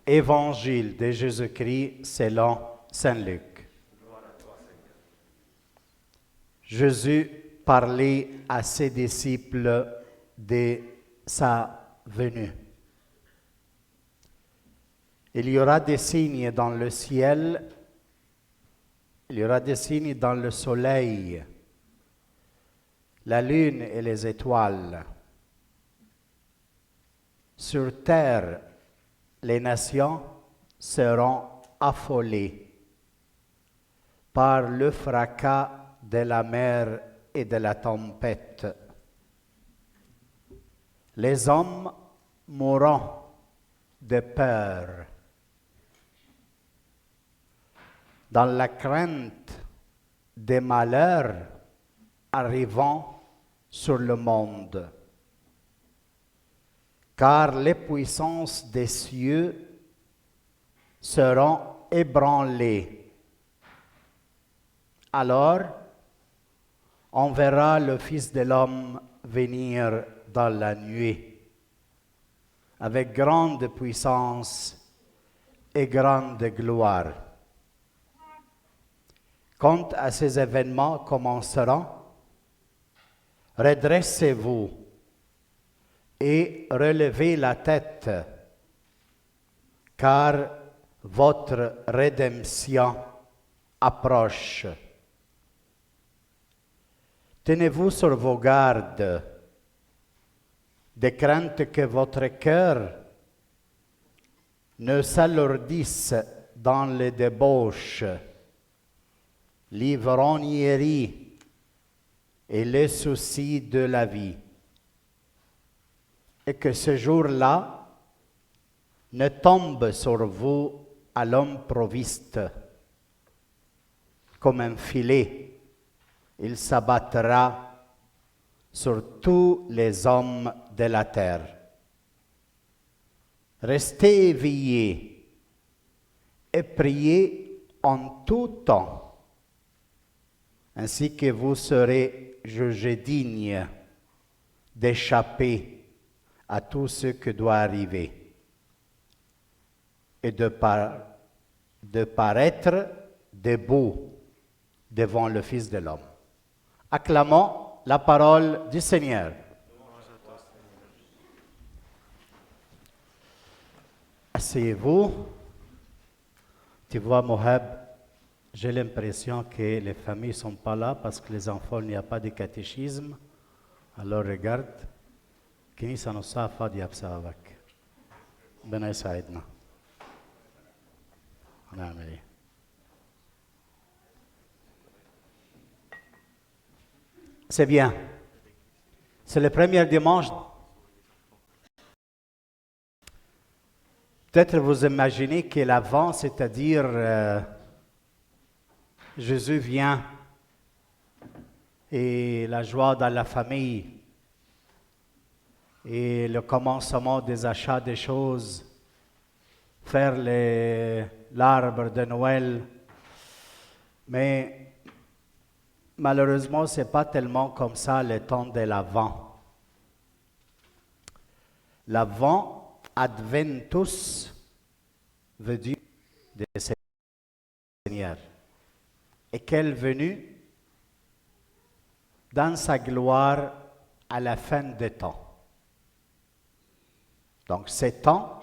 Évangile de Jésus-Christ selon Saint Luc. Jésus parlait à ses disciples de sa venue. Il y aura des signes dans le ciel, il y aura des signes dans le soleil, la lune et les étoiles. Sur terre, les nations seront affolées par le fracas de la mer et de la tempête. Les hommes mourront de peur, dans la crainte des malheurs arrivant sur le monde. Car les puissances des cieux seront ébranlées. Alors, on verra le Fils de l'homme venir dans la nuit, avec grande puissance et grande gloire. Quand à ces événements commenceront, redressez-vous et relevez la tête, car votre rédemption approche. Tenez-vous sur vos gardes, de crainte que votre cœur ne s'alourdisse dans les débauches, l'ivrognerie et les soucis de la vie, et que ce jour-là ne tombe sur vous à l'improviste comme un filet. Il s'abattra sur tous les hommes de la terre. Restez éveillés et priez en tout temps, ainsi que vous serez jugés dignes d'échapper à tout ce que doit arriver et de paraître debout devant le Fils de l'homme. Acclamons la parole du Seigneur. Asseyez-vous. Tu vois, Mohab, j'ai l'impression que les familles ne sont pas là parce que les enfants, il n'y a pas de catéchisme. Alors regarde, كنيسة نصها فاضية بسببك. ربنا يساعدنا. نعمل ايه؟ C'est bien. C'est le premier dimanche. Peut-être vous imaginez que l'avant, c'est-à-dire Jésus vient et la joie dans la famille et le commencement des achats des choses, faire l'arbre de Noël. Mais malheureusement, ce n'est pas tellement comme ça le temps de l'Avent. L'Avent, Adventus, veut dire de Seigneur. Et quelle venue dans sa gloire à la fin des temps. Donc, ces temps,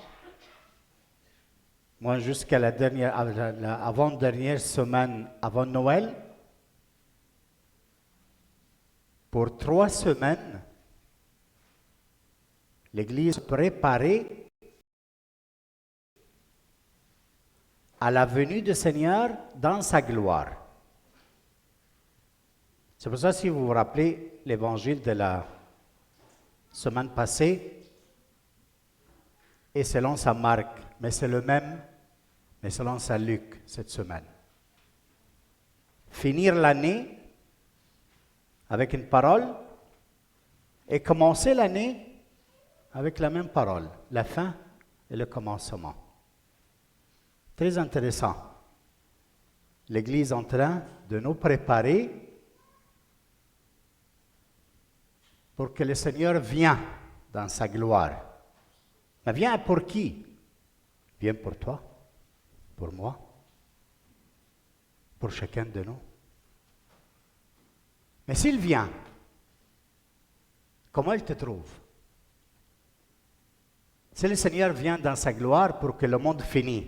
moi, jusqu'à avant-dernière semaine avant Noël, pour 3 semaines, l'Église préparait à la venue du Seigneur dans sa gloire. C'est pour ça, si vous vous rappelez l'évangile de la semaine passée, et selon Saint Marc, mais c'est le même, mais selon Saint Luc cette semaine. Finir l'année avec une parole et commencer l'année avec la même parole, la fin et le commencement. Très intéressant. L'Église est en train de nous préparer pour que le Seigneur vienne dans sa gloire. Mais vient pour qui? vient pour toi, pour moi, pour chacun de nous. Mais s'il vient, comment il te trouve? Si le Seigneur vient dans sa gloire pour que le monde finisse,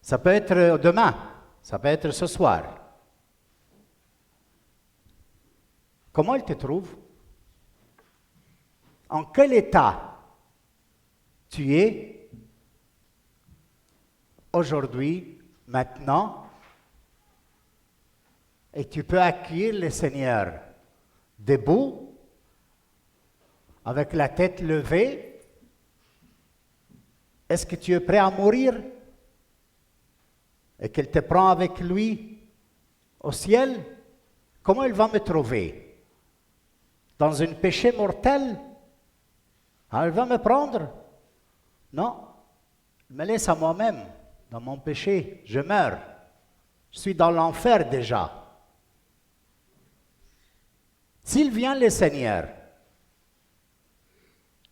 ça peut être demain, ça peut être ce soir. Comment il te trouve? En quel état tu es aujourd'hui, maintenant, et tu peux accueillir le Seigneur debout, avec la tête levée? Est-ce que tu es prêt à mourir et qu'il te prend avec lui au ciel? Comment il va me trouver? Dans un péché mortel? Ah, il va me prendre? Non, il me laisse à moi-même, dans mon péché, je meurs. Je suis dans l'enfer déjà. S'il vient le Seigneur,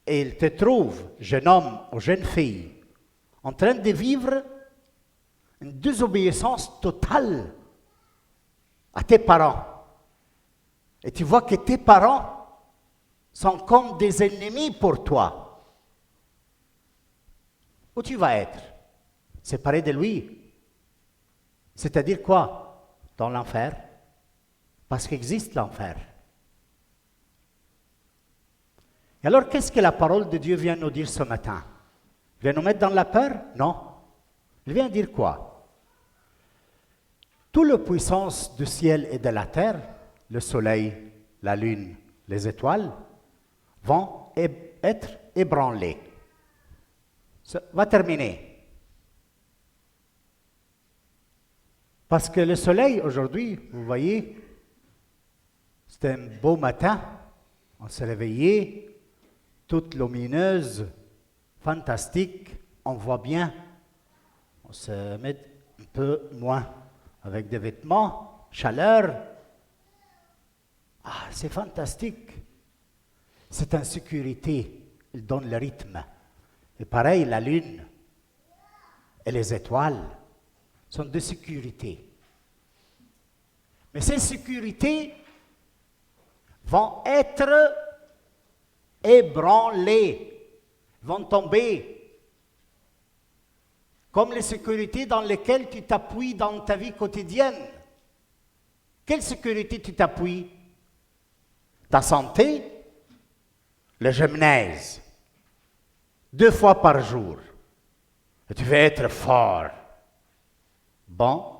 et il te trouve, jeune homme ou jeune fille, en train de vivre une désobéissance totale à tes parents, et tu vois que tes parents sont comme des ennemis pour toi, où tu vas être? Séparé de lui. C'est-à-dire quoi? Dans l'enfer. Parce qu'existe l'enfer. Et alors, qu'est-ce que la parole de Dieu vient nous dire ce matin? Il vient nous mettre dans la peur? Non. Il vient dire quoi? Toute la puissance du ciel et de la terre, le soleil, la lune, les étoiles, vont être ébranlés. Ça va terminer. Parce que le soleil, aujourd'hui, vous voyez, c'était un beau matin, on s'est réveillé, toute lumineuse, fantastique, on voit bien, on se met un peu moins avec des vêtements, chaleur. Ah, c'est fantastique. C'est en sécurité, il donne le rythme. Et pareil, la lune et les étoiles sont de sécurité. Mais ces sécurités vont être ébranlées, vont tomber. Comme les sécurités dans lesquelles tu t'appuies dans ta vie quotidienne. Quelle sécurité tu t'appuies? Ta santé? Le gymnase, 2 fois par jour. Et tu veux être fort. Bon,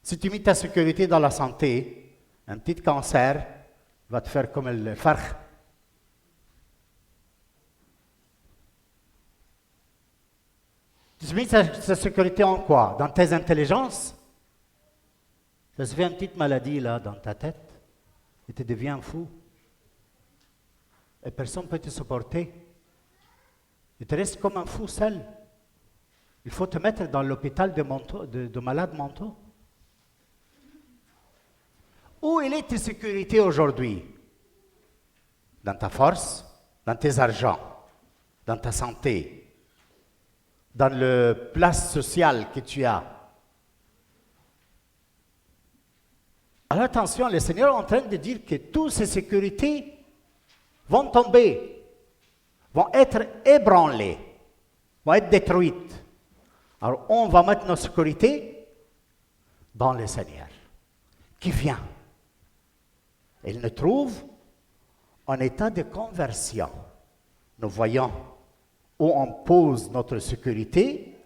si tu mets ta sécurité dans la santé, un petit cancer va te faire comme le farch. Tu mets ta sécurité en quoi? Dans tes intelligences? Ça se fait une petite maladie là dans ta tête et tu deviens fou. Et personne ne peut te supporter. Et tu restes comme un fou seul. Il faut te mettre dans l'hôpital de malades mentaux. Où est ta sécurité aujourd'hui? Dans ta force, dans tes argents, dans ta santé, dans le place sociale que tu as. Alors attention, le Seigneur est en train de dire que toutes ces sécurités vont tomber, vont être ébranlées, vont être détruites. Alors, on va mettre nos sécurités dans le Seigneur, qui vient. Il nous trouve en état de conversion. Nous voyons où on pose notre sécurité,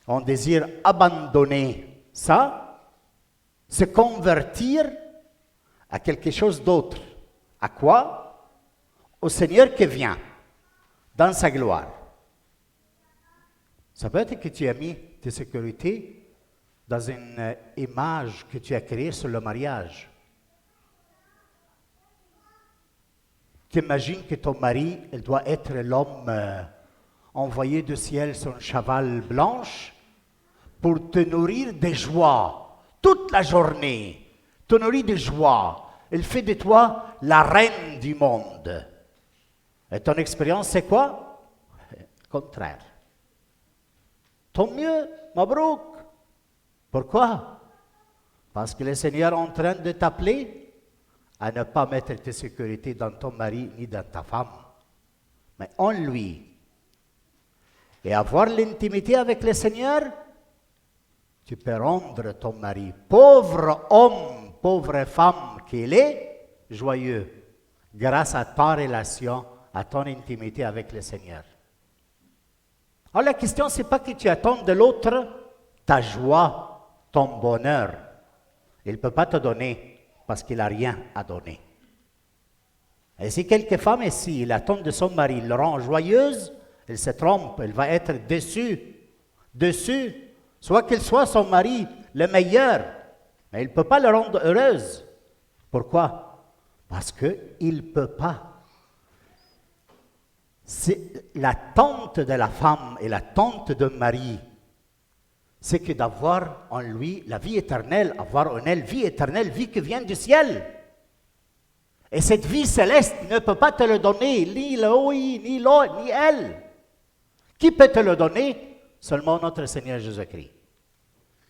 on désire abandonner ça, se convertir à quelque chose d'autre. À quoi? Au Seigneur qui vient, dans sa gloire. Ça peut être que tu as mis tes sécurités dans une image que tu as créée sur le mariage. Tu imagines que ton mari, il doit être l'homme envoyé du ciel sur un cheval blanche pour te nourrir de joie toute la journée. Te nourrir de joie. Il fait de toi la reine du monde. Et ton expérience, c'est quoi? Contraire. Tant mieux, Mabrouk. Pourquoi? Parce que le Seigneur est en train de t'appeler à ne pas mettre tes sécurités dans ton mari ni dans ta femme, mais en lui. Et avoir l'intimité avec le Seigneur, tu peux rendre ton mari, pauvre homme, pauvre femme qu'il est, joyeux, grâce à ta relation, à ton intimité avec le Seigneur. Alors la question, ce n'est pas que tu attends de l'autre ta joie, ton bonheur. Il ne peut pas te donner parce qu'il n'a rien à donner. Et si quelques femmes ici, il attend de son mari, il le rend joyeuse, elle se trompe, elle va être déçue, soit qu'il soit son mari le meilleur, mais il ne peut pas le rendre heureuse. Pourquoi? Parce qu'il ne peut pas. C'est l'attente de la femme et l'attente d'un mari, c'est que d'avoir en lui la vie éternelle, avoir en elle vie éternelle, vie qui vient du ciel. Et cette vie céleste ne peut pas te le donner, ni lui, ni l'autre, ni elle. Qui peut te le donner? Seulement notre Seigneur Jésus-Christ.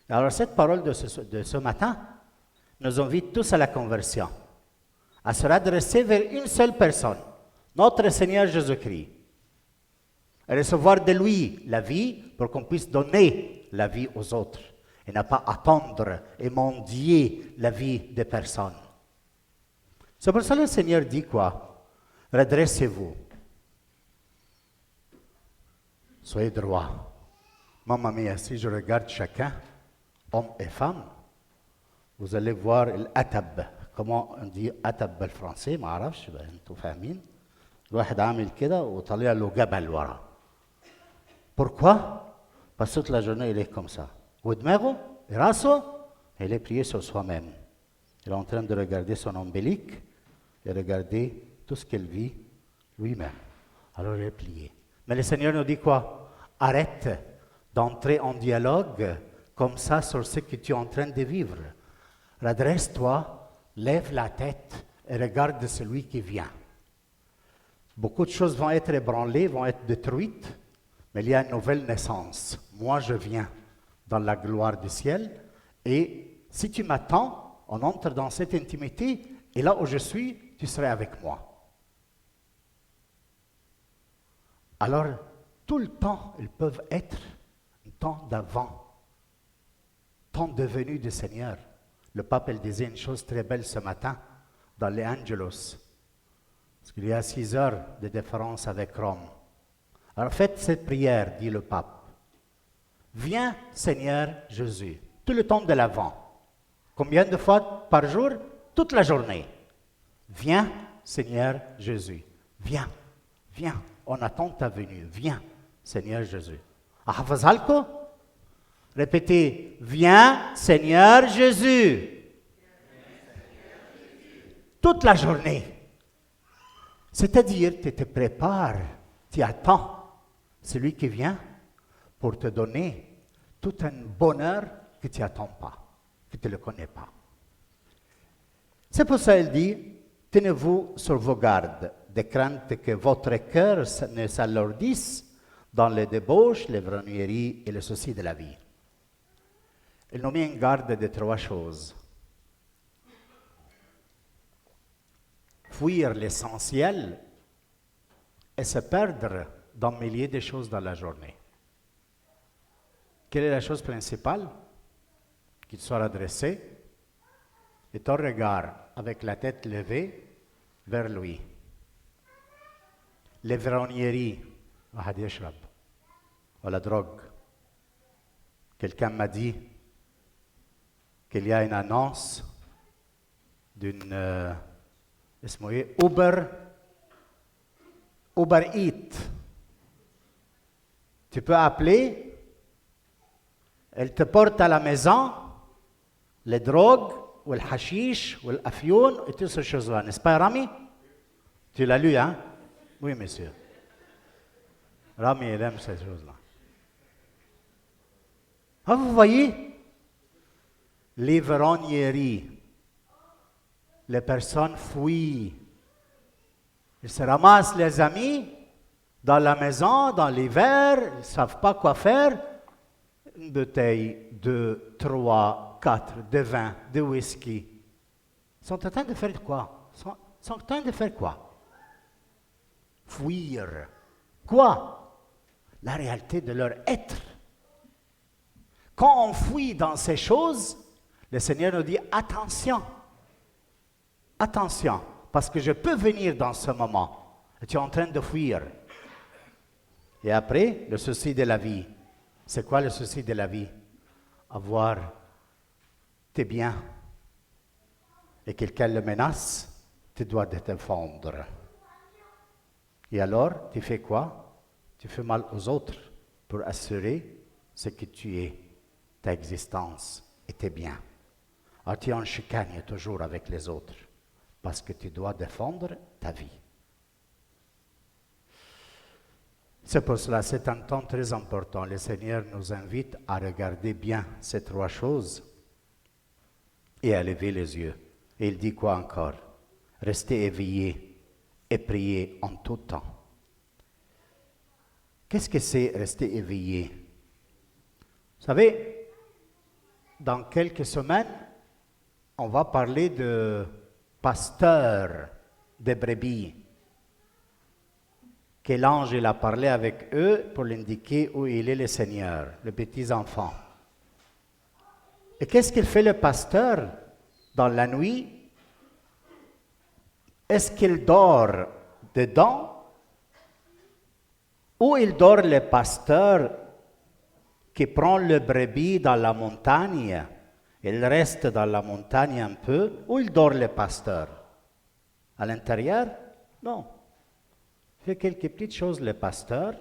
Alors cette parole de ce matin nous invite tous à la conversion, à se redresser vers une seule personne, notre Seigneur Jésus-Christ, et recevoir de lui la vie pour qu'on puisse donner la vie aux autres et ne pas attendre et mendier la vie des personnes. C'est pour ça que le Seigneur dit quoi? Redressez-vous. Soyez droits. Maman mia, si je regarde chacun, homme et femme, vous allez voir l'atab. Comment on dit atab بالفرنسي ما اعرفش انتوا فاهمين الواحد عامل كده وطالع له جبل ورا. Pourquoi? Parce que toute la journée il est comme ça. ودماغه راسه il est plié sur soi-même. Il est en train de regarder son ombilic et regarder tout ce qu'il vit lui-même. Alors il est plié. Mais le Seigneur nous dit quoi? Arrête d'entrer en dialogue comme ça sur ce que tu es en train de vivre. Redresse-toi, lève la tête et regarde celui qui vient. Beaucoup de choses vont être ébranlées, vont être détruites, mais il y a une nouvelle naissance. Moi, je viens dans la gloire du ciel et si tu m'attends, on entre dans cette intimité et là où je suis, tu serais avec moi. Alors, tout le temps, ils peuvent être un temps d'avant, temps devenu du Seigneur. Le pape, elle disait une chose très belle ce matin dans les Angelus, parce qu'il y a 6 heures de différence avec Rome. Alors faites cette prière, dit le pape. Viens, Seigneur Jésus, tout le temps de l'avant. Combien de fois par jour? Toute la journée. Viens, Seigneur Jésus. Viens, viens. On attend ta venue. Viens, Seigneur Jésus. Ahafazalko? Répétez, viens, Seigneur Jésus. Toute la journée. C'est-à-dire, tu te prépares, tu attends celui qui vient pour te donner tout un bonheur que tu n'attends pas, que tu ne le connais pas. C'est pour ça qu'il dit, tenez-vous sur vos gardes, de crainte que votre cœur ne s'alourdisse dans les débauches, les grogneries et les soucis de la vie. Il nous met en garde de 3 choses. Fuir l'essentiel et se perdre dans milliers de choses dans la journée. Quelle est la chose principale? Qu'il soit redressé et ton regard avec la tête levée vers lui. Les grogneries, ou la drogue. Quelqu'un m'a dit qu'il y a une annonce d'une Uber Eats. Tu peux appeler, elle te porte à la maison les drogues, ou le hashish, ou l'afioun, et toutes ces choses-là. N'est-ce pas, Rami? Tu l'as lu, hein? Oui, monsieur. Rami, il aime ces choses-là. Ah, vous voyez? L'ivrognerie. Les personnes fuient. Ils se ramassent les amis Dans la maison, dans l'hiver, ils ne savent pas quoi faire. Une bouteille, 2, 3, 4 de vin, de whisky. Ils sont en train de faire quoi? Ils sont en train de faire quoi? Fuir. Quoi? La réalité de leur être. Quand on fuit dans ces choses, le Seigneur nous dit attention. Attention, parce que je peux venir dans ce moment. Et tu es en train de fuir. Et après, le souci de la vie. C'est quoi le souci de la vie? Avoir tes biens. Et quelqu'un le menace, tu dois te défendre. Et alors, tu fais quoi? Tu fais mal aux autres pour assurer ce que tu es, ta existence et tes biens. Alors tu es en chicane toujours avec les autres parce que tu dois défendre ta vie. C'est pour cela, c'est un temps très important. Le Seigneur nous invite à regarder bien ces trois choses et à lever les yeux. Et il dit quoi encore? Restez éveillés et priez en tout temps. Qu'est-ce que c'est rester éveillé? Vous savez, dans quelques semaines, on va parler de pasteurs de brebis. Que l'ange il a parlé avec eux pour l'indiquer où il est le Seigneur, les petits enfants. Et qu'est-ce qu'il fait le pasteur dans la nuit? Est-ce qu'il dort dedans? Ou il dort le pasteur qui prend le brebis dans la montagne, il reste dans la montagne un peu, ou il dort le pasteur? À l'intérieur? Non. Il fait quelques petites choses le pasteur,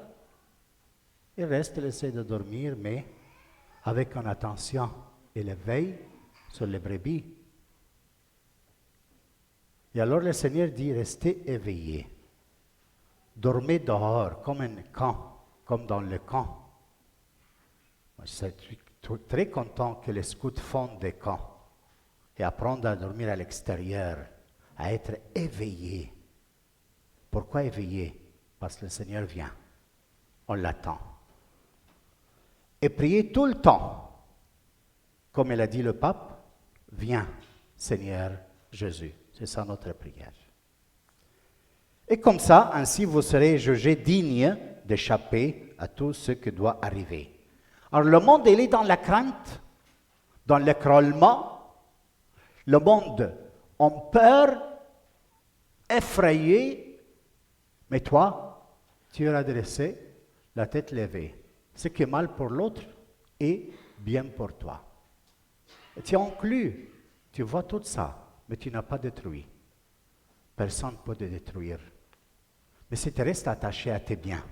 il reste, il essaie de dormir, mais avec une attention et le veille sur les brebis. Et alors le Seigneur dit, restez éveillés. Dormez dehors, comme un camp, comme dans le camp. Moi, je suis très content que les scouts fondent des camps et apprennent à dormir à l'extérieur, à être éveillés. Pourquoi éveillés? Parce que le Seigneur vient. On l'attend. Et priez tout le temps. Comme il a dit le pape, viens, Seigneur Jésus. C'est ça notre prière. Et comme ça, ainsi vous serez jugés dignes d'échapper à tout ce qui doit arriver. Alors le monde, il est dans la crainte, dans l'écroulement. Le monde a peur, effrayé. Mais toi, tu es redressé, la tête levée. Ce qui est mal pour l'autre est bien pour toi. Et tu es inclus, tu vois tout ça, mais tu n'as pas détruit. Personne ne peut te détruire. Mais si tu restes attaché à tes biens,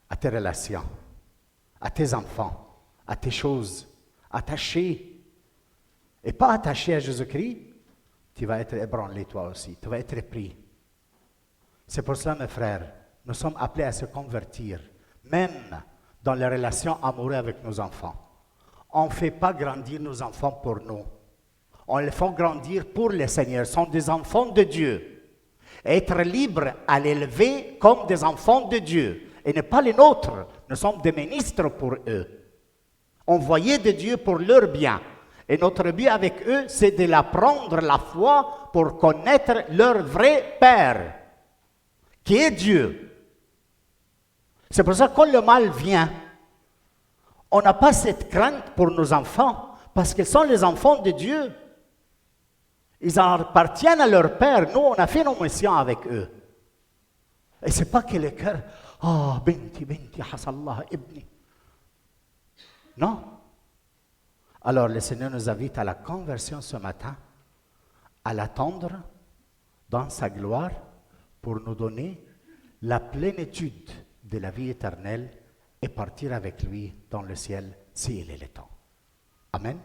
à tes relations, à tes enfants, à tes choses, attaché, et pas attaché à Jésus-Christ, tu vas être ébranlé toi aussi, tu vas être pris. C'est pour cela, mes frères, nous sommes appelés à se convertir, même dans les relations amoureuses avec nos enfants. On ne fait pas grandir nos enfants pour nous. On les fait grandir pour le Seigneur. Ce sont des enfants de Dieu. Être libre à l'élever comme des enfants de Dieu. Et ne pas les nôtres. Nous sommes des ministres pour eux. Envoyés de Dieu pour leur bien. Et notre but avec eux, c'est de leur apprendre la foi pour connaître leur vrai Père, qui est Dieu. C'est pour ça que quand le mal vient, on n'a pas cette crainte pour nos enfants, parce qu'ils sont les enfants de Dieu. Ils appartiennent à leur Père. Nous, on a fait nos missions avec eux. Et ce n'est pas que le cœur, oh, binti, hasallah, ibni. Non. Alors, le Seigneur nous invite à la conversion ce matin, à l'attendre dans sa gloire pour nous donner la plénitude de la vie éternelle et partir avec lui dans le ciel s'il est le temps. Amen.